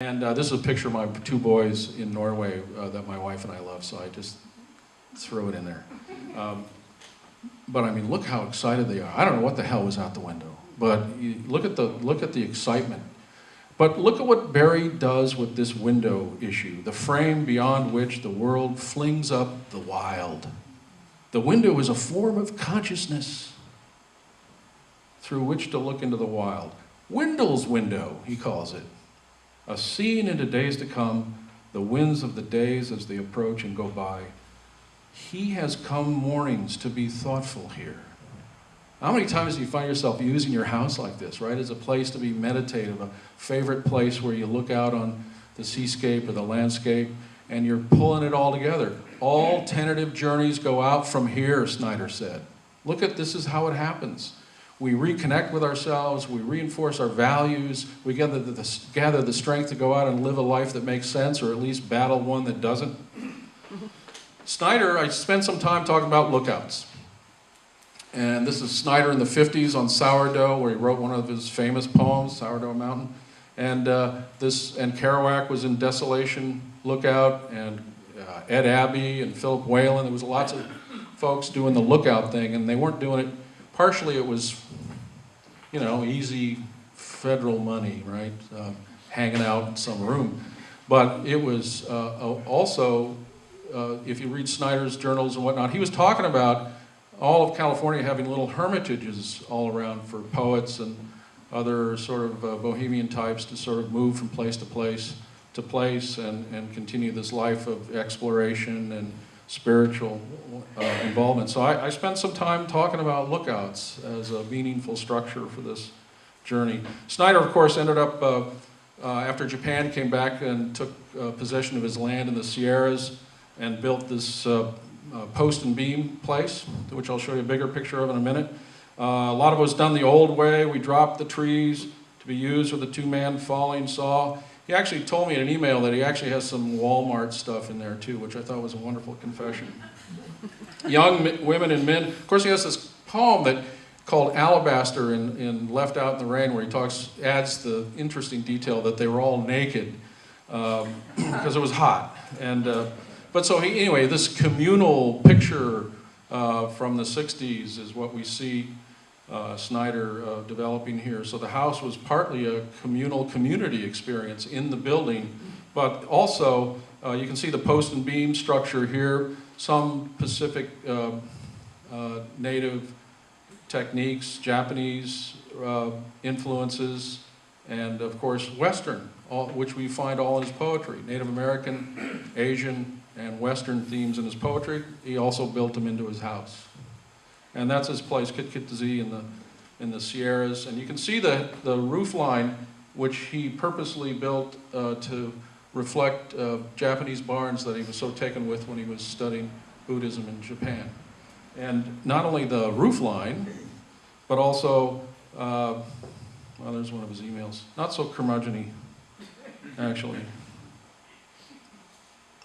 And this is a picture of my two boys in Norway that my wife and I love, so I just threw it in there. But I mean, look how excited they are. I don't know what the hell was out the window, but look at the excitement. But look at what Barry does with this window issue, the frame beyond which the world flings up the wild. The window is a form of consciousness through which to look into the wild. Wendell's window, he calls it. A scene into days to come, the winds of the days as they approach and go by. He has come mornings to be thoughtful here. How many times do you find yourself using your house like this, right? As a place to be meditative, a favorite place where you look out on the seascape or the landscape and you're pulling it all together. All tentative journeys go out from here, Snyder said. Look at this is how it happens. We reconnect with ourselves, we reinforce our values, we gather the strength to go out and live a life that makes sense, or at least battle one that doesn't. Snyder, I spent some time talking about lookouts. And this is Snyder in the 50s on Sourdough, where he wrote one of his famous poems, Sourdough Mountain. And Kerouac was in Desolation Lookout, and Ed Abbey and Philip Whalen. There was lots of folks doing the lookout thing, and they weren't doing it. Partially it was, you know, easy federal money, right? Hanging out in some room. But it was also, if you read Snyder's journals and whatnot, he was talking about all of California having little hermitages all around for poets and other sort of bohemian types to sort of move from place to place and continue this life of exploration and spiritual involvement. So I spent some time talking about lookouts as a meaningful structure for this journey. Snyder, of course, ended up, after Japan came back and took possession of his land in the Sierras and built this post and beam place, which I'll show you a bigger picture of in a minute. A lot of it was done the old way. We dropped the trees to be used with a two-man falling saw. He actually told me in an email that he actually has some Walmart stuff in there too, which I thought was a wonderful confession. Young women and men. Of course, he has this poem that called Alabaster in Left Out in the Rain, where he adds the interesting detail that they were all naked because it was hot. But so anyway, this communal picture from the 60s is what we see Snyder developing here. So the house was partly a communal community experience in the building, but also you can see the post and beam structure here, some Pacific native techniques, Japanese influences, and of course Western, which we find all in his poetry, Native American, Asian, and Western themes in his poetry. He also built them into his house. And that's his place, Kitkitzi in the Sierras. And you can see the roof line, which he purposely built to reflect Japanese barns that he was so taken with when he was studying Buddhism in Japan. And not only the roof line, but also, well, there's one of his emails. Not so curmudgeon-y, actually.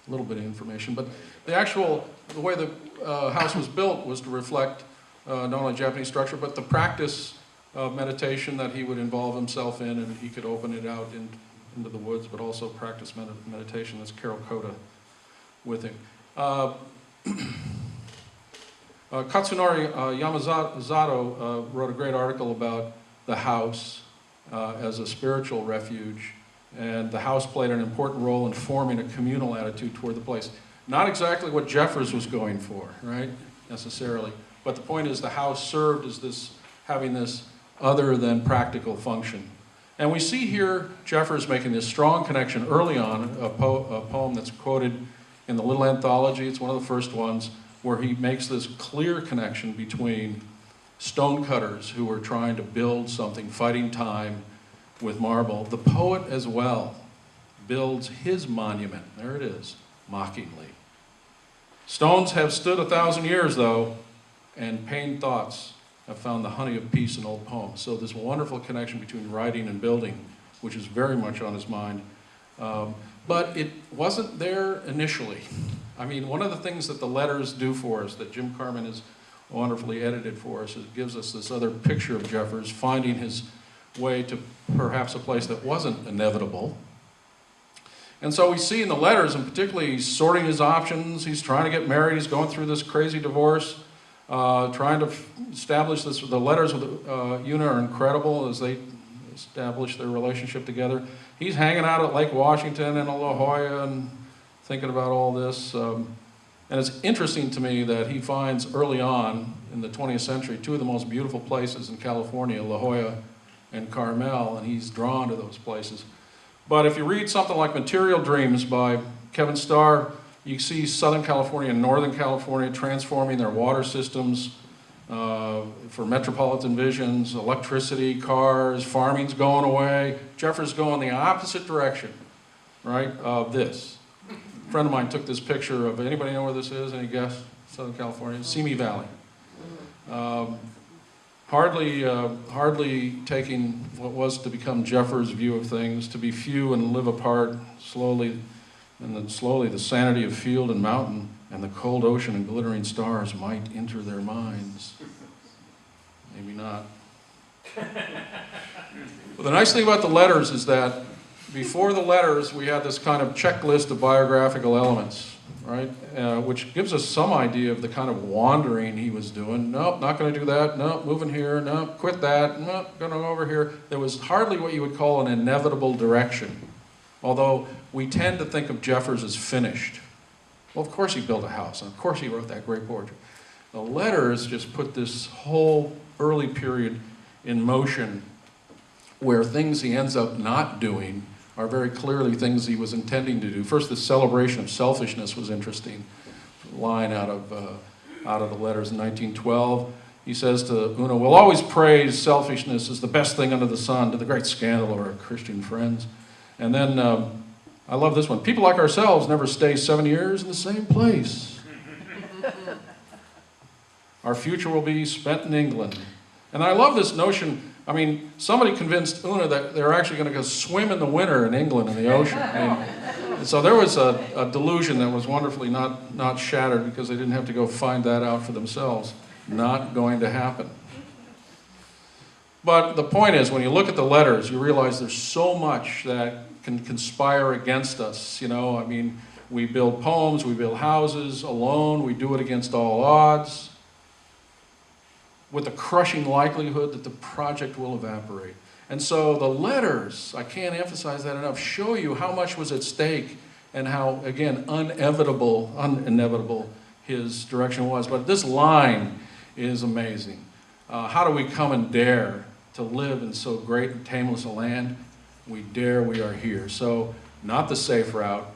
A little bit of information, but the way the house was built was to reflect not only Japanese structure, but the practice of meditation that he would involve himself in, and he could open it out into the woods, but also practice meditation. That's Carol Koda with him. Katsunori Yamazato wrote a great article about the house as a spiritual refuge, and the house played an important role in forming a communal attitude toward the place. Not exactly what Jeffers was going for, right, necessarily, but the point is the house served as having this other than practical function. And we see here Jeffers making this strong connection early on, a poem that's quoted in the Little Anthology. It's one of the first ones, where he makes this clear connection between stonecutters who were trying to build something, fighting time with marble. The poet as well builds his monument, there it is, mockingly. Stones have stood 1,000 years, though, and pained thoughts have found the honey of peace in old poems. So this wonderful connection between writing and building, which is very much on his mind. But it wasn't there initially. I mean, one of the things that the letters do for us, that Jim Carmen has wonderfully edited for us, it gives us this other picture of Jeffers finding his way to perhaps a place that wasn't inevitable, And so we see in the letters, and particularly he's sorting his options, he's trying to get married, he's going through this crazy divorce, trying to establish this. The letters with Una are incredible as they establish their relationship together. He's hanging out at Lake Washington and La Jolla and thinking about all this. And it's interesting to me that he finds early on in the 20th century two of the most beautiful places in California, La Jolla and Carmel, and he's drawn to those places. But if you read something like Material Dreams by Kevin Starr, you see Southern California and Northern California transforming their water systems for metropolitan visions, electricity, cars, farming's going away. Jeffers going the opposite direction, right, of this. A friend of mine took this picture of, anybody know where this is? Any guess? Southern California? Simi Valley. Hardly taking what was to become Jeffers' view of things, to be few and live apart, slowly, and then slowly the sanity of field and mountain and the cold ocean and glittering stars might enter their minds. Maybe not. But the nice thing about the letters is that before the letters, we had this kind of checklist of biographical elements, right? Which gives us some idea of the kind of wandering he was doing. Nope, not going to do that. Nope, moving here. Nope, quit that. Nope, going over here. There was hardly what you would call an inevitable direction. Although we tend to think of Jeffers as finished. Well, of course he built a house, and of course he wrote that great portrait. The letters just put this whole early period in motion where things he ends up not doing are very clearly things he was intending to do. First, the celebration of selfishness was interesting. A line out of the letters in 1912. He says to Una, "We'll always praise selfishness as the best thing under the sun," to the great scandal of our Christian friends. And then, I love this one. "People like ourselves never stay 7 years in the same place. Our future will be spent in England." And I love this notion. I mean, somebody convinced Una that they're actually going to go swim in the winter in England in the ocean. And so there was a delusion that was wonderfully not shattered because they didn't have to go find that out for themselves. Not going to happen. But the point is, when you look at the letters, you realize there's so much that can conspire against us. You know, I mean, we build poems, we build houses alone, we do it against all odds, with a crushing likelihood that the project will evaporate. And so the letters, I can't emphasize that enough, show you how much was at stake and how, again, uninevitable his direction was. But this line is amazing. How do we come and dare to live in so great and tameless a land? We dare, we are here. So not the safe route,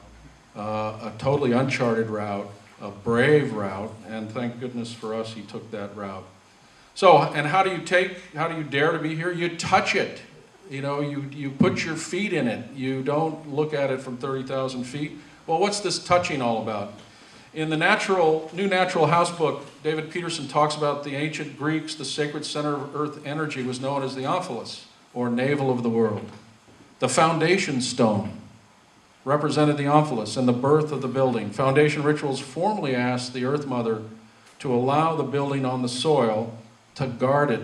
a totally uncharted route, a brave route, and thank goodness for us he took that route. So, and how do you dare to be here? You touch it. You know, you put your feet in it. You don't look at it from 30,000 feet. Well, what's this touching all about? In the New Natural House book, David Peterson talks about the ancient Greeks, the sacred center of earth energy was known as the omphalos, or navel of the world. The foundation stone represented the omphalos and the birth of the building. Foundation rituals formally asked the Earth Mother to allow the building on the soil, to guard it,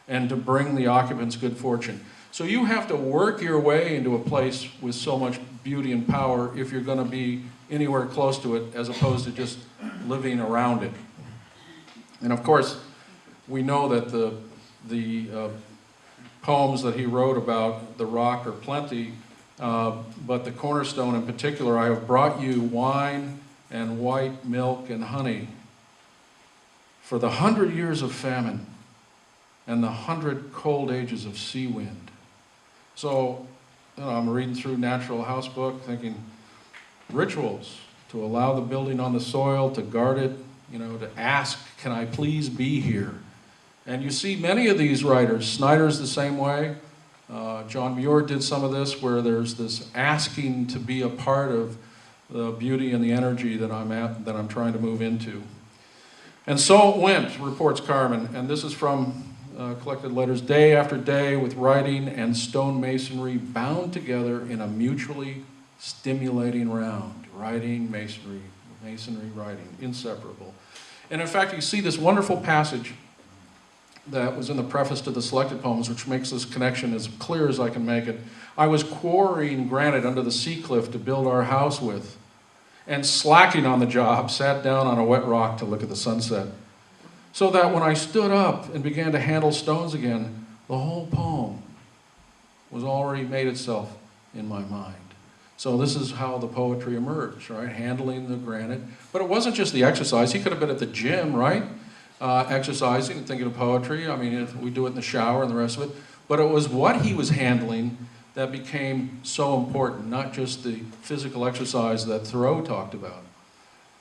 and to bring the occupants good fortune. So you have to work your way into a place with so much beauty and power if you're going to be anywhere close to it, as opposed to just living around it. And of course, we know that the poems that he wrote about the rock are plenty, but the cornerstone in particular, "I have brought you wine and white milk and honey for the 100 years of famine and the 100 cold ages of sea wind." So, you know, I'm reading through Natural House book thinking, rituals to allow the building on the soil, to guard it, you know, to ask, can I please be here? And you see many of these writers. Snyder's the same way. John Muir did some of this, where there's this asking to be a part of the beauty and the energy that I'm trying to move into. And so it went, reports Carmen, and this is from collected letters, day after day with writing and stone masonry bound together in a mutually stimulating round. Writing, masonry, writing, inseparable. And in fact, you see this wonderful passage that was in the preface to the selected poems, which makes this connection as clear as I can make it. I was quarrying granite under the sea cliff to build our house with, and slacking on the job, sat down on a wet rock to look at the sunset. So that when I stood up and began to handle stones again, the whole poem was already made itself in my mind. So this is how the poetry emerged, right? Handling the granite. But it wasn't just the exercise. He could have been at the gym, right? Exercising and thinking of poetry. I mean, we do it in the shower and the rest of it. But it was what he was handling that became so important, not just the physical exercise that Thoreau talked about.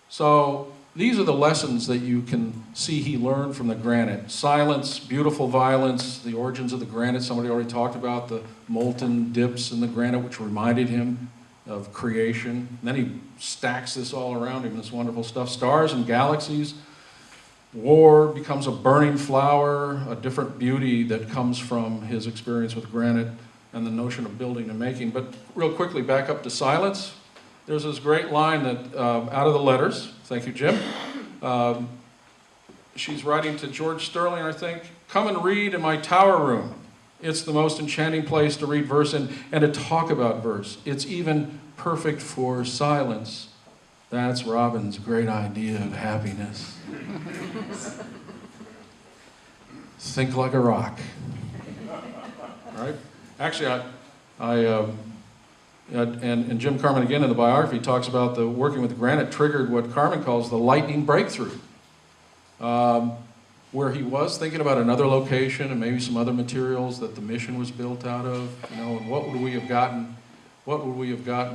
So these are the lessons that you can see he learned from the granite. Silence, beautiful violence, the origins of the granite. Somebody already talked about the molten dips in the granite, which reminded him of creation. And then he stacks this all around him, this wonderful stuff. Stars and galaxies. War becomes a burning flower, a different beauty that comes from his experience with granite and the notion of building and making. But real quickly, back up to silence. There's this great line that, out of the letters, thank you, Jim. She's writing to George Sterling, I think. Come and read in my tower room. It's the most enchanting place to read verse and to talk about verse. It's even perfect for silence. That's Robin's great idea of happiness. Think like a rock. Right? Actually, and Jim Carmen again in the biography talks about the working with granite triggered what Carmen calls the lightning breakthrough, where he was thinking about another location and maybe some other materials that the mission was built out of, and what would we have gotten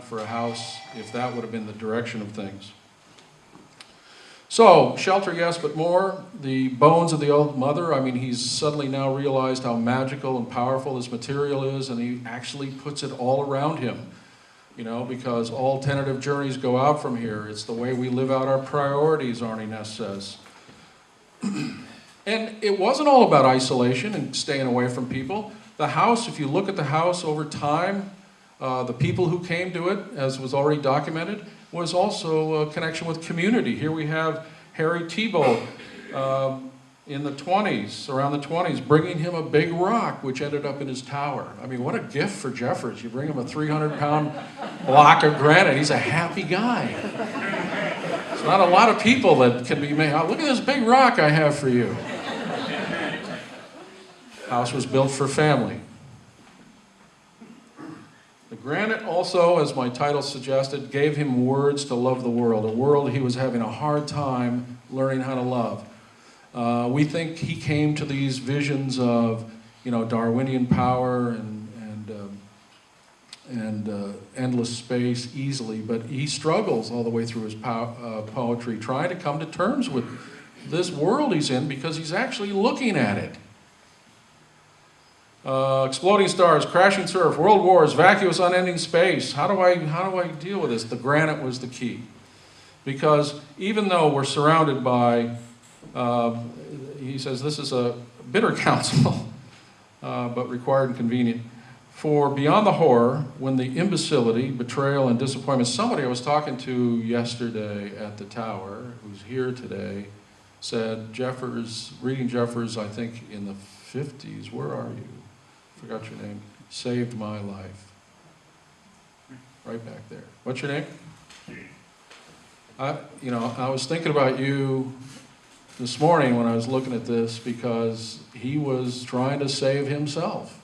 for a house if that would have been the direction of things. So, shelter, yes, but more. The bones of the old mother, I mean, he's suddenly now realized how magical and powerful this material is, and he actually puts it all around him, because all tentative journeys go out from here. It's the way we live out our priorities, Arnie Ness says. And it wasn't all about isolation and staying away from people. The house, if you look at the house over time, the people who came to it, as was already documented, was also a connection with community. Here we have Harry Tebow in the 20s, around the 20s, bringing him a big rock, which ended up in his tower. I mean, what a gift for Jeffers. You bring him a 300-pound block of granite. He's a happy guy. There's not a lot of people that can be made. Oh, look at this big rock I have for you. House was built for family. The granite also, as my title suggested, gave him words to love the world, a world he was having a hard time learning how to love. We think he came to these visions of, Darwinian power and endless space easily, but he struggles all the way through his poetry, trying to come to terms with this world he's in because he's actually looking at it. Exploding stars, crashing surf, world wars, vacuous, unending space. How do I deal with this? The granite was the key, because even though we're surrounded by, he says this is a bitter counsel, but required and convenient. For beyond the horror, when the imbecility, betrayal, and disappointment. Somebody I was talking to yesterday at the tower, who's here today, said reading Jeffers, I think in the 50s. Where are you? Forgot your name. Saved my life. Right back there. What's your name? I was thinking about you this morning when I was looking at this, because he was trying to save himself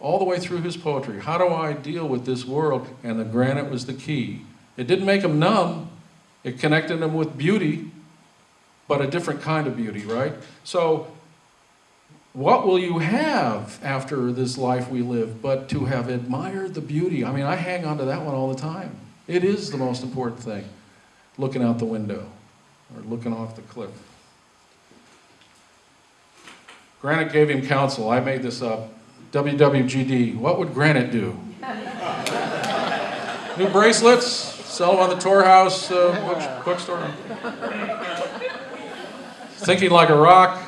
all the way through his poetry. How do I deal with this world? And the granite was the key. It didn't make him numb. It connected him with beauty, but a different kind of beauty, right? So what will you have after this life we live but to have admired the beauty? I mean, I hang on to that one all the time. It is the most important thing, looking out the window or looking off the cliff. Granite gave him counsel. I made this up. WWGD. What would granite do? New bracelets? Sell them on the TOR House bookstore? Thinking like a rock.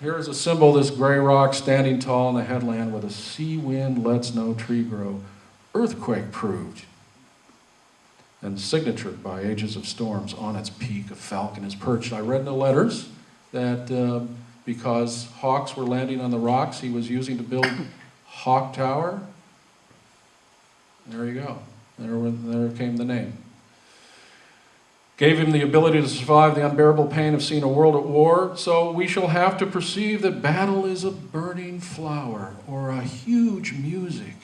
Here is a symbol, this gray rock standing tall in the headland with a sea wind lets no tree grow. Earthquake proved. And signatured by ages of storms, on its peak a falcon is perched. I read in the letters that because hawks were landing on the rocks he was using to build Hawk Tower. There you go. There came the name. Gave him the ability to survive the unbearable pain of seeing a world at war. So we shall have to perceive that battle is a burning flower or a huge music.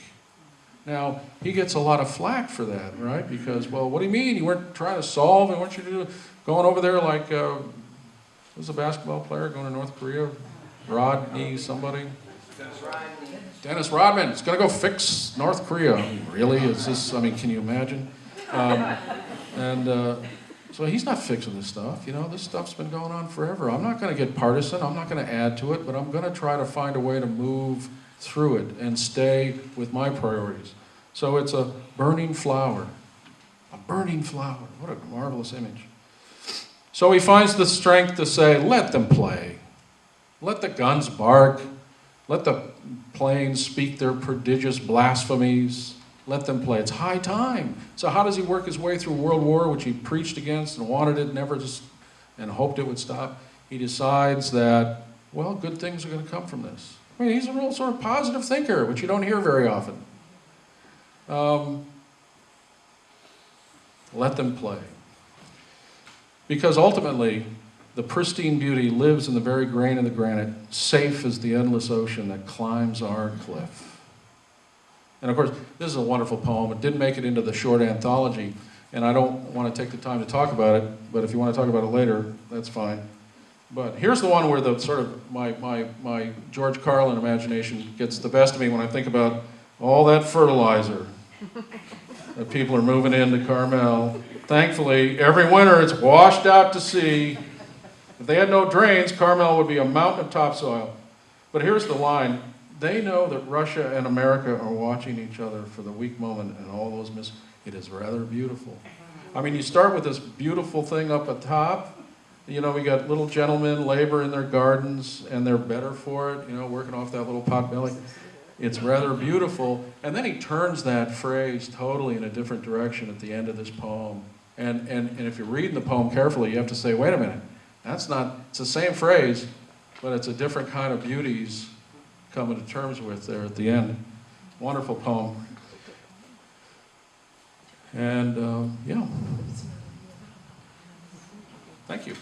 Now, he gets a lot of flack for that, right? Because, well, what do you mean? You weren't trying to solve it? Weren't you going over there like, who's a basketball player going to North Korea? Rodney somebody? Dennis Rodman. It's going to go fix North Korea. I mean, really? Is this, I mean, can you imagine? So he's not fixing this stuff. You know, this stuff's been going on forever. I'm not going to get partisan. I'm not going to add to it, but I'm going to try to find a way to move through it and stay with my priorities. So it's a burning flower. A burning flower. What a marvelous image. So he finds the strength to say, let them play. Let the guns bark. Let the planes speak their prodigious blasphemies. Let them play. It's high time. So how does he work his way through World War, which he preached against and wanted it, never just, and hoped it would stop? He decides that, well, good things are going to come from this. I mean, he's a real sort of positive thinker, which you don't hear very often. Let them play. Because ultimately, the pristine beauty lives in the very grain of the granite, safe as the endless ocean that climbs our cliff. And of course, this is a wonderful poem. It didn't make it into the short anthology, and I don't want to take the time to talk about it, but if you want to talk about it later, that's fine. But here's the one where the sort of my George Carlin imagination gets the best of me when I think about all that fertilizer that people are moving into Carmel. Thankfully, every winter it's washed out to sea. If they had no drains, Carmel would be a mountain of topsoil. But here's the line. They know that Russia and America are watching each other for the weak moment and all those it is rather beautiful. I mean, you start with this beautiful thing up at top. You know, we got little gentlemen labor in their gardens, and they're better for it, you know, working off that little pot belly. It's rather beautiful. And then he turns that phrase totally in a different direction at the end of this poem. And if you're reading the poem carefully, you have to say, wait a minute, that's not, it's the same phrase, but it's a different kind of beauty he's coming to terms with there at the end. Wonderful poem. And, yeah. Thank you.